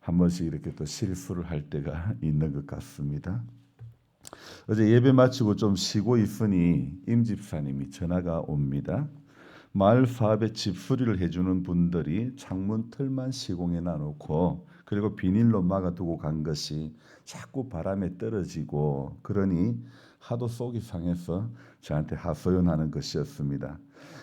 한 번씩 이렇게 또 실수를 할 때가 있는 것 같습니다. 어제 예배 마치고 좀 쉬고 있으니 임 집사님이 전화가 옵니다. 마을 사업에 집수리를 해주는 분들이 창문 틀만 시공해 놔놓고 그리고 비닐로 막아두고 간 것이 자꾸 바람에 떨어지고 그러니 하도 속이 상해서 저한테 하소연하는 것이었습니다.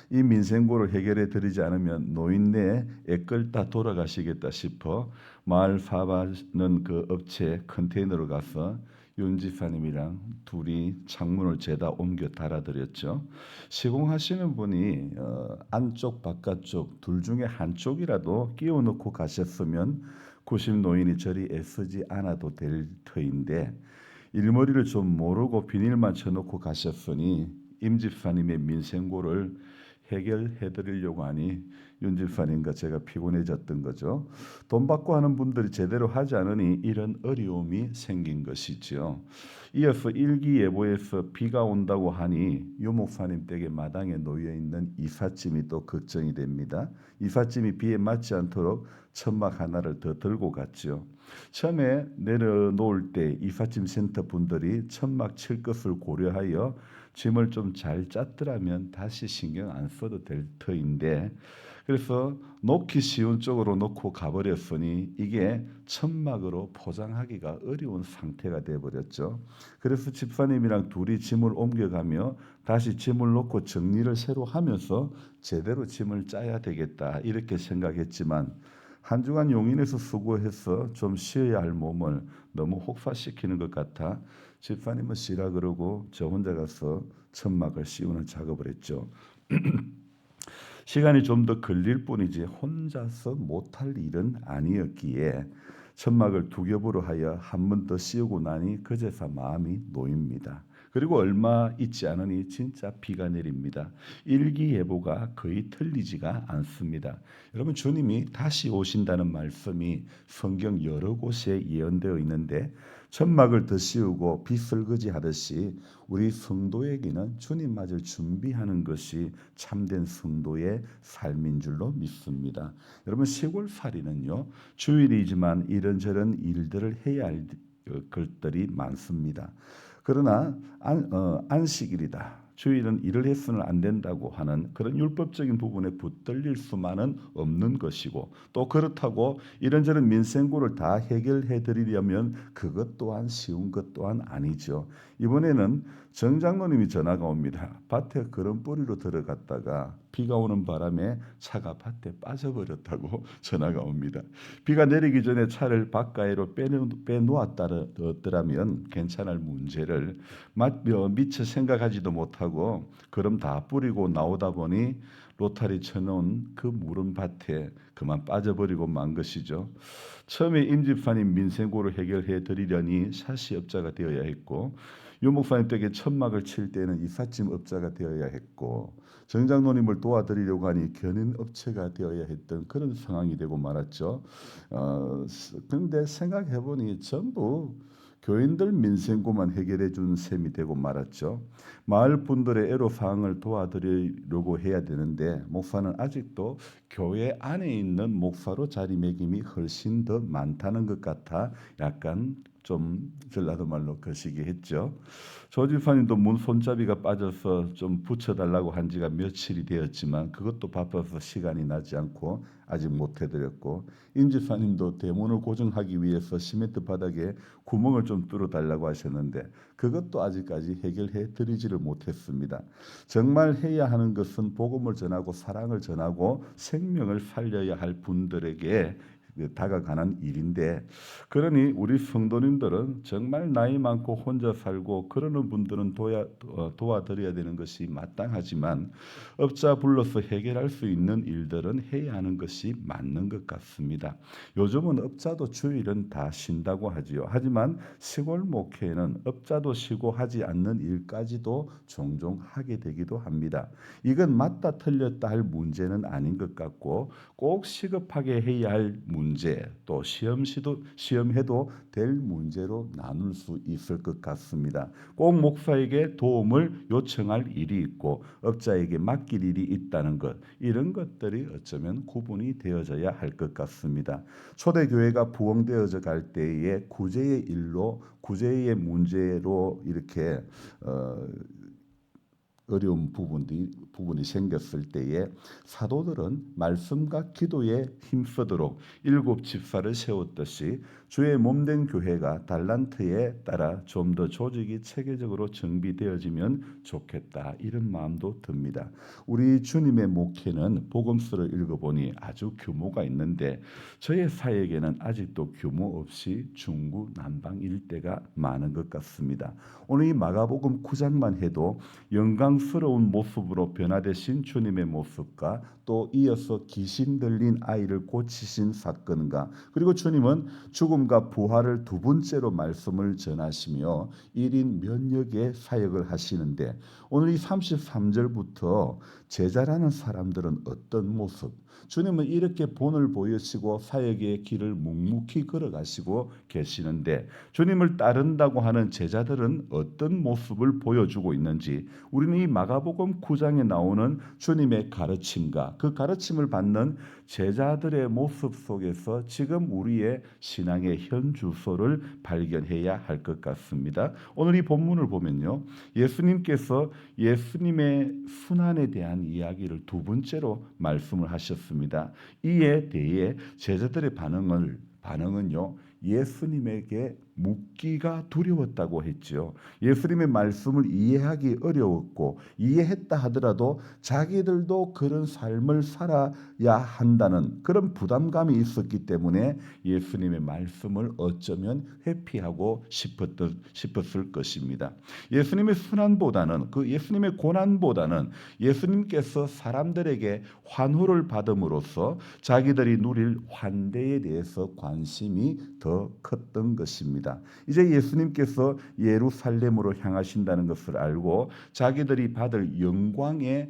이 민생고를 해결해 드리지 않으면 노인네 애끌다 돌아가시겠다 싶어 마을 사업하는 그 업체 컨테이너로 가서 윤 지사님이랑 둘이 창문을 죄다 옮겨 달아드렸죠. 시공하시는 분이 안쪽 바깥쪽 둘 중에 한쪽이라도 끼워 넣고 가셨으면 90 노인이 저리 애쓰지 않아도 될 터인데 일머리를 좀 모르고 비닐만 쳐놓고 가셨으니 임 집사님의 민생고를 해결해 드리려고 하니 윤 집사님과 제가 피곤해졌던 거죠. 돈 받고 하는 분들이 제대로 하지 않으니 이런 어려움이 생긴 것이죠. 이어서 일기예보에서 비가 온다고 하니 유 목사님 댁의 마당에 놓여 있는 이삿짐이 또 걱정이 됩니다. 이삿짐이 비에 맞지 않도록 천막 하나를 더 들고 갔죠. 처음에 내려놓을 때 이삿짐 센터 분들이 천막 칠 것을 고려하여 짐을 좀 잘 짰더라면 다시 신경 안 써도 될 터인데 그래서 놓기 쉬운 쪽으로 놓고 가버렸으니 이게 천막으로 포장하기가 어려운 상태가 되어버렸죠. 그래서 집사님이랑 둘이 짐을 옮겨가며 다시 짐을 놓고 정리를 새로 하면서 제대로 짐을 짜야 되겠다 이렇게 생각했지만 한 주간 용인에서 수고해서 좀 쉬어야 할 몸을 너무 혹사시키는 것 같아 집사님은 쉬라 그러고 저 혼자 가서 천막을 씌우는 작업을 했죠. 시간이 좀 더 걸릴 뿐이지 혼자서 못할 일은 아니었기에 천막을 두 겹으로 하여 한 번 더 씌우고 나니 그제서 마음이 놓입니다. 그리고 얼마 있지 않으니 진짜 비가 내립니다. 일기예보가 거의 틀리지가 않습니다. 여러분 주님이 다시 오신다는 말씀이 성경 여러 곳에 예언되어 있는데 천막을 더 씌우고 빗설거지 하듯이 우리 성도에게는 주님 맞을 준비하는 것이 참된 성도의 삶인 줄로 믿습니다. 여러분 시골살이는요 주일이지만 이런저런 일들을 해야 할 것들이 많습니다. 그러나 안식일이다. 주일은 일을 해서는 안 된다고 하는 그런 율법적인 부분에 붙들릴 수만은 없는 것이고 또 그렇다고 이런저런 민생고를 다 해결해 드리려면 그것 또한 쉬운 것 또한 아니죠. 이번에는 정 장로님이 전화가 옵니다. 밭에 그런 뿌리로 들어갔다가 비가 오는 바람에 차가 밭에 빠져버렸다고 전화가 옵니다. 비가 내리기 전에 차를 밭가에로 빼놓았더라면 괜찮을 문제를 미처 생각하지도 못하고 그럼 다 뿌리고 나오다 보니 로타리 쳐놓은 그 무른 밭에 그만 빠져버리고 만 것이죠. 처음에 임 집사님 민생고를 해결해 드리려니 샤시업자가 되어야 했고 유 목사님 댁에 천막을 칠 때는 이삿짐 업자가 되어야 했고 정장로님을 도와드리려고 하니 견인업체가 되어야 했던 그런 상황이 되고 말았죠. 그런데 생각해보니 전부 교인들 민생고만 해결해 준 셈이 되고 말았죠. 마을 분들의 애로사항을 도와드리려고 해야 되는데 목사는 아직도 교회 안에 있는 목사로 자리매김이 훨씬 더 많다는 것 같아 약간 좀 전라도 말로 거시기 했죠. 조 집사님도 문 손잡이가 빠져서 좀 붙여달라고 한 지가 며칠이 되었지만 그것도 바빠서 시간이 나지 않고 아직 못 해드렸고 임 집사님도 대문을 고정하기 위해서 시멘트 바닥에 구멍을 좀 뚫어달라고 하셨는데 그것도 아직까지 해결해 드리지를 못했습니다. 정말 해야 하는 것은 복음을 전하고 사랑을 전하고 생명을 살려야 할 분들에게 다가가는 일인데 그러니 우리 성도님들은 정말 나이 많고 혼자 살고 그러는 분들은 도와드려야 되는 것이 마땅하지만 업자 불러서 해결할 수 있는 일들은 해야 하는 것이 맞는 것 같습니다. 요즘은 업자도 주일은 다 쉰다고 하지요. 하지만 시골 목회에는 업자도 쉬고 하지 않는 일까지도 종종 하게 되기도 합니다. 이건 맞다 틀렸다 할 문제는 아닌 것 같고 꼭 시급하게 해야 할 문제입니다. 문제, 또 시험해도 될 문제로 나눌 수 있을 것 같습니다. 꼭 목사에게 도움을 요청할 일이 있고 업자에게 맡길 일이 있다는 것, 이런 것들이 어쩌면 구분이 되어져야 할 것 같습니다. 초대교회가 부흥되어져 갈 때에 구제의 일로, 구제의 문제로 이렇게 어려운 부분이 생겼을 때에 사도들은 말씀과 기도에 힘쓰도록 7 집사를 세웠듯이 주의 몸된 교회가 달란트에 따라 좀 더 조직이 체계적으로 정비되어지면 좋겠다, 이런 마음도 듭니다. 우리 주님의 목회는 복음서를 읽어보니 아주 규모가 있는데 저의 사역에는 아직도 규모 없이 중구난방일 때가 많은 것 같습니다. 오늘 이 마가복음 9장만 해도 영광스러운 모습으로 변화되신 주님의 모습과 또 이어서 귀신 들린 아이를 고치신 사건과, 그리고 주님은 죽음과 부활을 두 번째로 말씀을 전하시며 1인 면역의 사역을 하시는데, 오늘 이 33절부터 제자라는 사람들은 어떤 모습, 주님은 이렇게 본을 보이시고 사역의 길을 묵묵히 걸어가시고 계시는데 주님을 따른다고 하는 제자들은 어떤 모습을 보여주고 있는지, 우리는 이 마가복음 9장에 나오는 주님의 가르침과 그 가르침을 받는 제자들의 모습 속에서 지금 우리의 신앙의 현 주소를 발견해야 할 것 같습니다. 오늘 이 본문을 보면요, 예수님께서 예수님의 순환에 대한 이야기를 두 번째로 말씀을 하셨습니다. 이에 대해 제자들의 반응은요, 예수님에게 묻기가 두려웠다고 했지요. 예수님의 말씀을 이해하기 어려웠고, 이해했다 하더라도 자기들도 그런 삶을 살아야 한다는 그런 부담감이 있었기 때문에 예수님의 말씀을 어쩌면 회피하고 싶었을 것입니다. 예수님의 순환보다는, 그 예수님의 고난보다는 예수님께서 사람들에게 환호를 받음으로써 자기들이 누릴 환대에 대해서 관심이 더 컸던 것입니다. 이제 예수님께서 예루살렘으로 향하신다는 것을 알고 자기들이 받을 영광에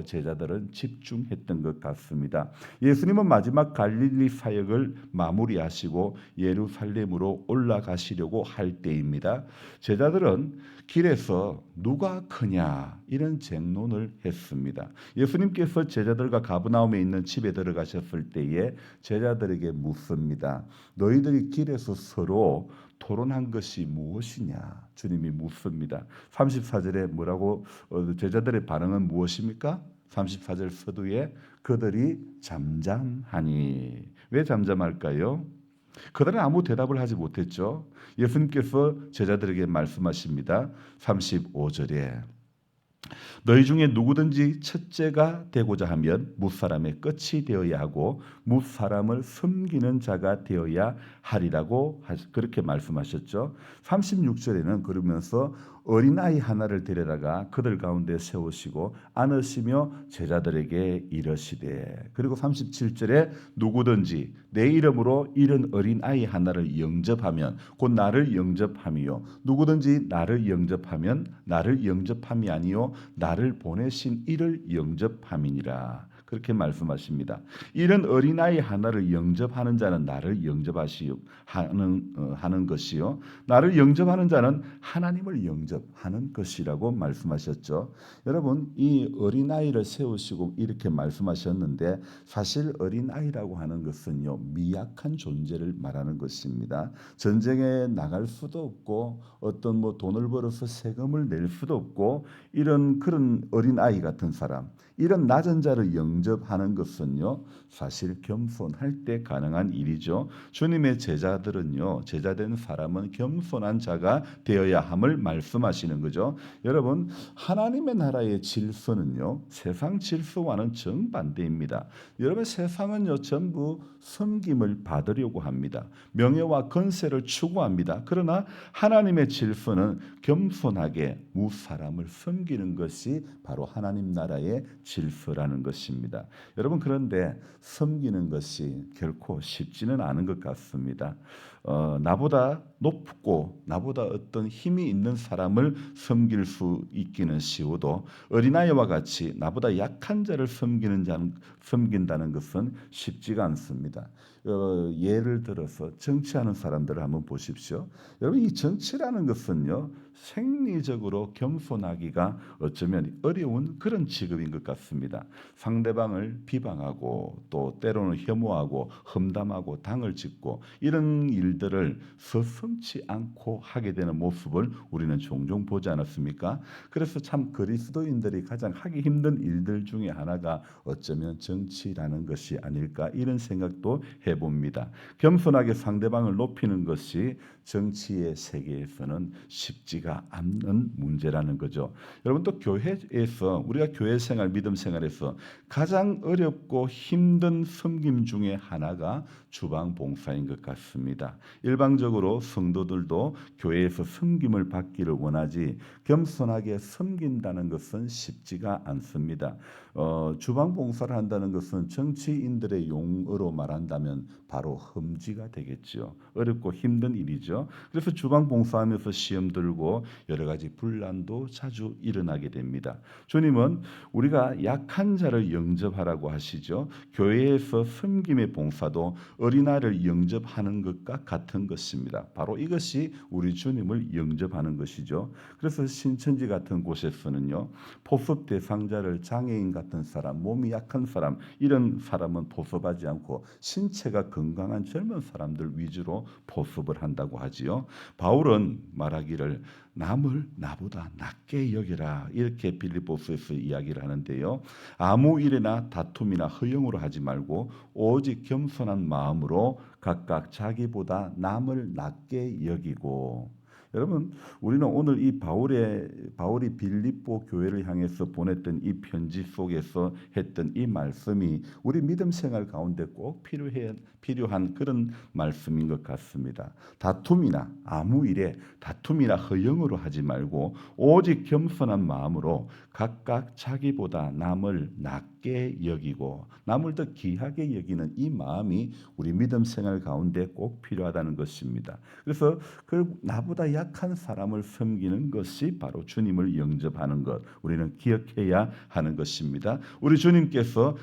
제자들은 집중했던 것 같습니다. 예수님은 마지막 갈릴리 사역을 마무리하시고 예루살렘으로 올라가시려고 할 때입니다. 제자들은 길에서 누가 크냐, 이런 쟁론을 했습니다. 예수님께서 제자들과 가버나움에 있는 집에 들어가셨을 때에 제자들에게 묻습니다. 너희들이 길에서 서로 토론한 것이 무엇이냐, 주님이 묻습니다. 34절에 뭐라고, 제자들의 반응은 무엇입니까? 34절 서두에 그들이 잠잠하니. 왜 잠잠할까요? 그들은 아무 대답을 하지 못했죠. 예수님께서 제자들에게 말씀하십니다. 35절에 너희 중에 누구든지 첫째가 되고자 하면 뭇사람의 끝이 되어야 하고 뭇사람을 섬기는 자가 되어야 하리라고 그렇게 말씀하셨죠. 36절에는 그러면서 어린아이 하나를 데려다가 그들 가운데 세우시고 안으시며 제자들에게 이르시되, 그리고 37절에 누구든지 내 이름으로 이런 어린아이 하나를 영접하면 곧 나를 영접함이요, 누구든지 나를 영접하면 나를 영접함이 아니요 나를 보내신 이를 영접함이니라, 그렇게 말씀하십니다. 이런 어린아이 하나를 영접하는 자는 나를 영접하는 것이요, 나를 영접하는 자는 하나님을 영접하는 것이라고 말씀하셨죠. 여러분, 이 어린아이를 세우시고 이렇게 말씀하셨는데, 사실 어린아이라고 하는 것은요, 미약한 존재를 말하는 것입니다. 전쟁에 나갈 수도 없고 어떤 돈을 벌어서 세금을 낼 수도 없고, 이런 그런 어린아이 같은 사람, 이런 낮은 자를 영접하는 것은요, 사실 겸손할 때 가능한 일이죠. 주님의 제자들은요, 제자된 사람은 겸손한 자가 되어야 함을 말씀하시는 거죠. 여러분, 하나님의 나라의 질서는요, 세상 질서와는 정반대입니다. 여러분, 세상은요, 전부 섬김을 받으려고 합니다. 명예와 권세를 추구합니다. 그러나 하나님의 질서는 겸손하게 무사람을 섬기는 것이 바로 하나님 나라의 질서라는 것입니다. 여러분, 그런데 섬기는 것이 결코 쉽지는 않은 것 같습니다. 나보다 높고 나보다 어떤 힘이 있는 사람을 섬길 수 있기는 쉬워도 어린아이와 같이 나보다 약한 자를 섬긴다는 것은 쉽지가 않습니다. 예를 들어서 정치하는 사람들을 한번 보십시오. 여러분 이 정치라는 것은요 생리적으로 겸손하기가 어쩌면 어려운 그런 직업인 것 같습니다. 상대방을 비방하고 또 때로는 혐오하고 험담하고 당을 짓고 이런 일들을 서슴지 않고 하게 되는 모습을 우리는 종종 보지 않았습니까? 그래서 참 그리스도인들이 가장 하기 힘든 일들 중에 하나가 어쩌면 정치라는 것이 아닐까 이런 생각도 해봅니다. 겸손하게 상대방을 높이는 것이 정치의 세계에서는 쉽지가 않는 문제라는 거죠. 여러분 또 교회에서 우리가 교회 생활, 믿음 생활에서 가장 어렵고 힘든 섬김 중에 하나가 주방 봉사인 것 같습니다. 일방적으로 성도들도 교회에서 섬김을 받기를 원하지 겸손하게 섬긴다는 것은 쉽지가 않습니다. 주방 봉사를 한다는 것은 정치인들의 용어로 말한다면 바로 험지가 되겠죠. 어렵고 힘든 일이죠. 그래서 주방 봉사하면서 시험 들고 여러 가지 분란도 자주 일어나게 됩니다. 주님은 우리가 약한 자를 영접하라고 하시죠. 교회에서 섬김의 봉사도 어린아이를 영접하는 것과 같은 것입니다. 바로 이것이 우리 주님을 영접하는 것이죠. 그래서 신천지 같은 곳에서는요. 포섭 대상자를 장애인 같은 사람, 몸이 약한 사람 이런 사람은 포섭하지 않고 신체가 건강한 젊은 사람들 위주로 포섭을 한다고 하지요. 바울은 말하기를 남을 나보다 낮게 여기라 이렇게 빌립보서에서 이야기를 하는데요. 아무 일이나 다툼이나 허영으로 하지 말고 오직 겸손한 마음으로 각각 자기보다 남을 낮게 여기고 여러분 우리는 오늘 이 바울이 빌립보 교회를 향해서 보냈던 이 편지 속에서 했던 이 말씀이 우리 믿음 생활 가운데 꼭 필요한 그런 말씀인 것 같습니다. 다툼이나 아무 일에 다툼이나 허영으로 하지 말고 오직 겸손한 마음으로 각각 자기보다 남을 낮게 여기고 남을 더 귀하게 여기는 이 마음이 우리 믿음 생활 가운데 꼭 필요하다는 것입니다. 그래서 그 나보다 약한 사람을 섬기는 것이 바로 주님을 영접하는 것 우리는 기억해야 하는 것입니다. 우리 주님께서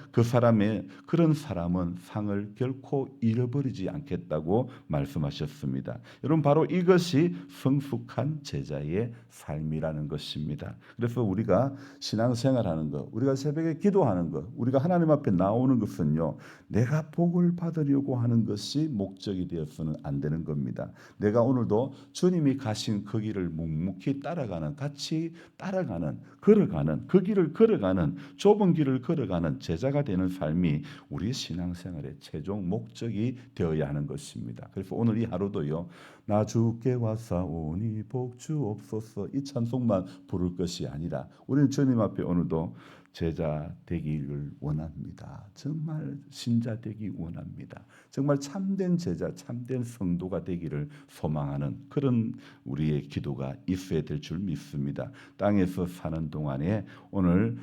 그런 사람은 상을 결코 잃어버리지 않겠다고 말씀하셨습니다. 여러분 바로 이것이 성숙한 제자의 삶이라는 것입니다. 그래서 우리가 신앙생활하는 것, 우리가 새벽에 기도하는 것, 우리가 하나님 앞에 나오는 것은요. 내가 복을 받으려고 하는 것이 목적이 되어서는 안 되는 겁니다. 내가 오늘도 주님이 가신 그 길을 묵묵히 따라가는 같이 따라가는 걸어가는 그 길을 걸어가는 좁은 길을 걸어가는 제자가 되는 삶이 우리 신앙생활의 최종 목적이 되어야 하는 것입니다. 그래서 오늘 이 하루도요. 나 주께 왔사오니 복 주옵소서 이 찬송만 부를 것이 아니라 우리는 주님 앞에 오늘도 제자 되기를 원합니다. 정말 신자 되기 원합니다. 정말 참된 제자, 참된 성도가 되기를 소망하는 그런 우리의 기도가 있어야 될 줄 믿습니다. 땅에서 사는 동안에 오늘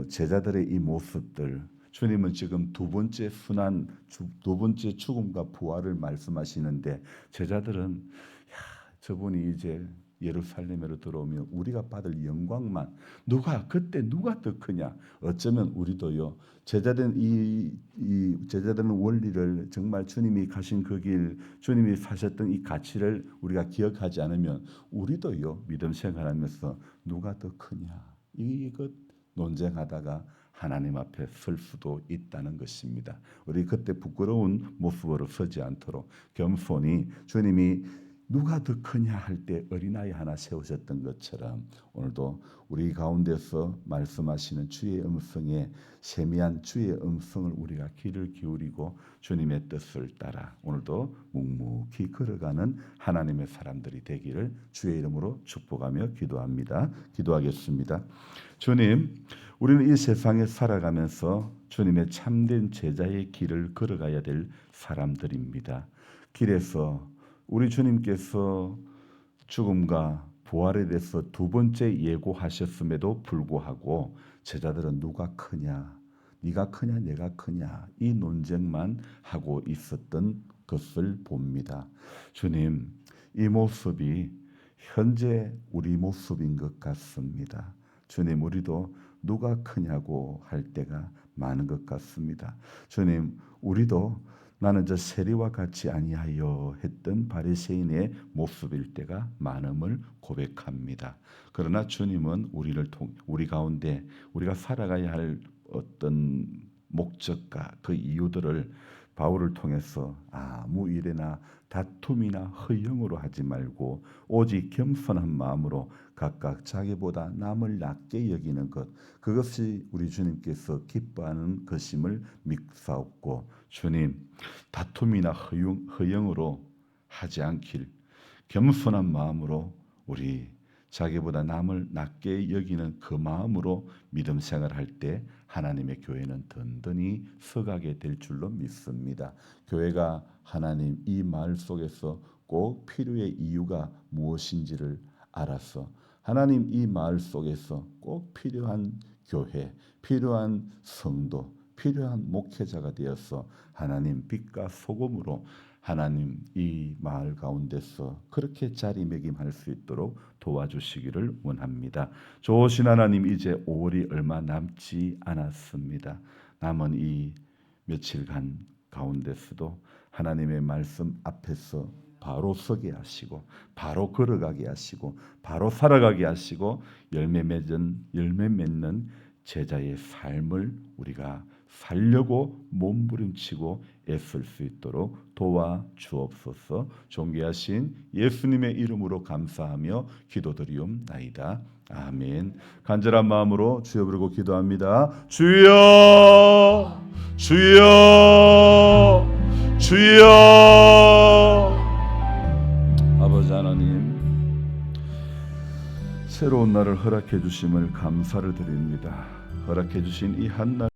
제자들의 이 모습들 주님은 지금 두 번째 죽음과 부활을 말씀하시는데 제자들은 저분이 이제 예루살렘으로 들어오면 우리가 받을 영광만 그때 누가 더 크냐? 어쩌면 우리도요. 제자들은 원리를 정말 주님이 가신 그 길, 주님이 사셨던 이 가치를 우리가 기억하지 않으면 우리도요. 믿음 생활하면서 누가 더 크냐? 이것 논쟁하다가 하나님 앞에 설 수도 있다는 것입니다. 우리 그때 부끄러운 모습으로 서지 않도록 겸손히 주님이 누가 더 크냐 할 때 어린아이 하나 세우셨던 것처럼 오늘도 우리 가운데서 말씀하시는 주의 음성에 세미한 주의 음성을 우리가 귀를 기울이고 주님의 뜻을 따라 오늘도 묵묵히 걸어가는 하나님의 사람들이 되기를 주의 이름으로 축복하며 기도합니다. 기도하겠습니다. 주님, 우리는 이 세상에 살아가면서 주님의 참된 제자의 길을 걸어가야 될 사람들입니다. 길에서 우리 주님께서 죽음과 부활에 대해서 두 번째 예고하셨음에도 불구하고 제자들은 누가 크냐, 네가 크냐, 내가 크냐 이 논쟁만 하고 있었던 것을 봅니다. 주님, 이 모습이 현재 우리 모습인 것 같습니다. 주님, 우리도 누가 크냐고 할 때가 많은 것 같습니다. 주님, 우리도 나는 저 세리와 같이 아니하여 했던 바리새인의 모습일 때가 많음을 고백합니다. 그러나 주님은 우리 가운데 우리가 살아가야 할 어떤 목적과 그 이유들을 바울을 통해서 아무 일에나 다툼이나 허영으로 하지 말고 오직 겸손한 마음으로 각각 자기보다 남을 낮게 여기는 것, 그것이 우리 주님께서 기뻐하는 것임을 믿사옵고, 주님 다툼이나 허영으로 하지 않길 겸손한 마음으로 우리 자기보다 남을 낮게 여기는 그 마음으로 믿음 생활할 때 하나님의 교회는 든든히 서가게 될 줄로 믿습니다. 교회가 하나님 이 마을 속에서 꼭 필요의 이유가 무엇인지를 알아서 하나님 이 마을 속에서 꼭 필요한 교회, 필요한 성도, 필요한 목회자가 되어서 하나님 빛과 소금으로 하나님 이 마을 가운데서 그렇게 자리매김할 수 있도록 도와주시기를 원합니다. 좋으신 하나님, 이제 5월이 얼마 남지 않았습니다. 남은 이 며칠간 가운데서도 하나님의 말씀 앞에서 바로 서게 하시고 바로 걸어가게 하시고 바로 살아가게 하시고 열매 맺는 제자의 삶을 우리가 살려고 몸부림치고 애쓸 수 있도록 도와주옵소서. 존귀하신 예수님의 이름으로 감사하며 기도드리옵나이다. 아멘. 간절한 마음으로 주여 부르고 기도합니다. 주여, 주여, 주여. 아버지 하나님, 새로운 날을 허락해 주심을 감사를 드립니다. 허락해 주신 이 한 날